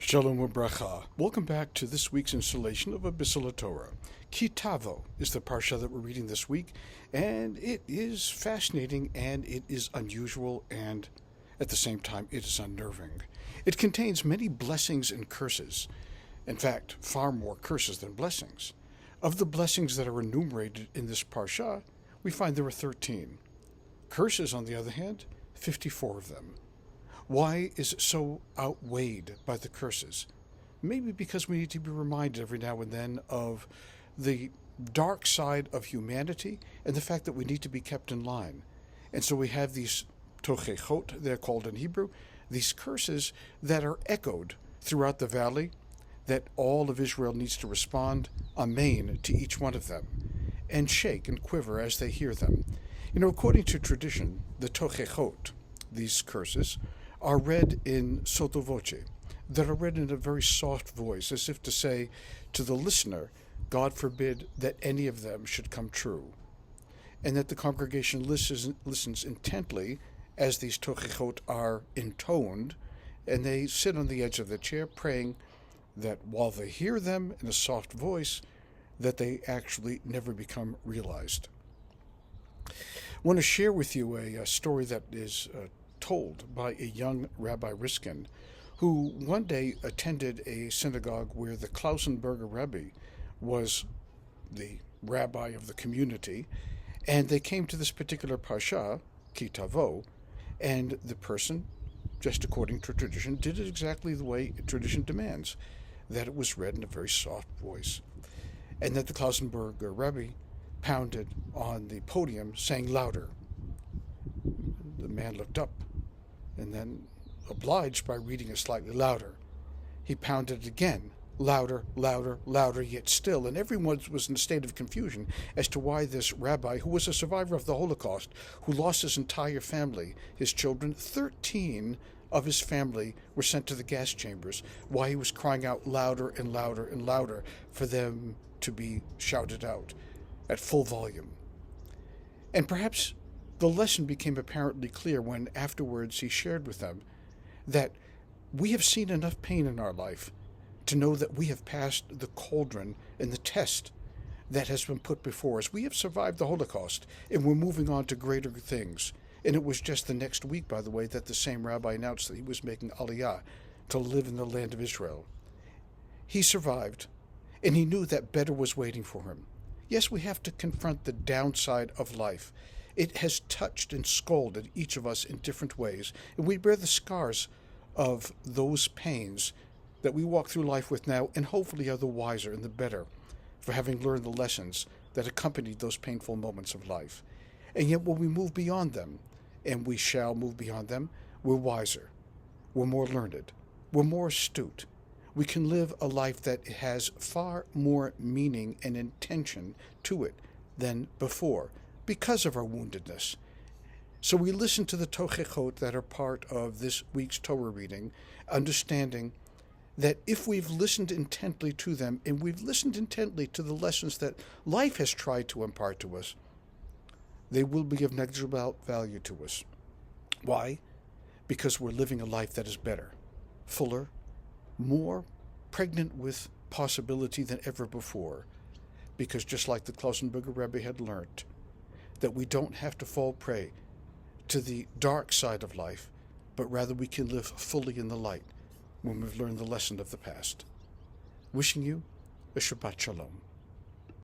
Shalom Ubracha. Welcome back to this week's installation of a Biselleh Torah. Tavo is the parsha that we're reading this week, and it is fascinating, and it is unusual, and at the same time it is unnerving. It contains many blessings and curses. In fact, far more curses than blessings. Of the blessings that are enumerated in this parsha, we find there are 13. Curses, on the other hand, 54 of them. Why is it so outweighed by the curses? Maybe because we need to be reminded every now and then of the dark side of humanity and the fact that we need to be kept in line. And so we have these tochechot, they're called in Hebrew, these curses that are echoed throughout the valley, that all of Israel needs to respond, amen, to each one of them, and shake and quiver as they hear them. You know, according to tradition, the tochechot, these curses, are read in sotto voce, that are read in a very soft voice, as if to say to the listener, God forbid that any of them should come true, and that the congregation listens intently as these tochechot are intoned, and they sit on the edge of the chair praying that while they hear them in a soft voice, that they actually never become realized. I want to share with you a story that is told by a young Rabbi Riskin, who one day attended a synagogue where the Klausenberger Rebbe was the rabbi of the community, and they came to this particular parsha, Tavo, and the person, just according to tradition, did it exactly the way tradition demands, that it was read in a very soft voice, and that the Klausenberger Rebbe pounded on the podium, saying louder. The man looked up and then obliged by reading it slightly louder. He pounded it again, louder, louder, louder, yet still, and everyone was in a state of confusion as to why this rabbi, who was a survivor of the Holocaust, who lost his entire family, his children, 13 of his family were sent to the gas chambers, why he was crying out louder and louder and louder for them to be shouted out at full volume. And perhaps the lesson became apparently clear when afterwards he shared with them that we have seen enough pain in our life to know that we have passed the cauldron and the test that has been put before us. We have survived the Holocaust, and we're moving on to greater things. And it was just the next week, by the way, that the same rabbi announced that he was making Aliyah to live in the land of Israel. He survived, and he knew that better was waiting for him. Yes, we have to confront the downside of life. It has touched and scalded each of us in different ways, and we bear the scars of those pains that we walk through life with now, and hopefully are the wiser and the better for having learned the lessons that accompanied those painful moments of life. And yet when we move beyond them, and we shall move beyond them, we're wiser, we're more learned, we're more astute. We can live a life that has far more meaning and intention to it than before, because of our woundedness. So we listen to the tochechot that are part of this week's Torah reading, understanding that if we've listened intently to them, and we've listened intently to the lessons that life has tried to impart to us, they will be of negligible value to us. Why? Because we're living a life that is better, fuller, more pregnant with possibility than ever before. Because just like the Klausenberger Rebbe had learned, that we don't have to fall prey to the dark side of life, but rather we can live fully in the light when we've learned the lesson of the past. Wishing you a Shabbat Shalom.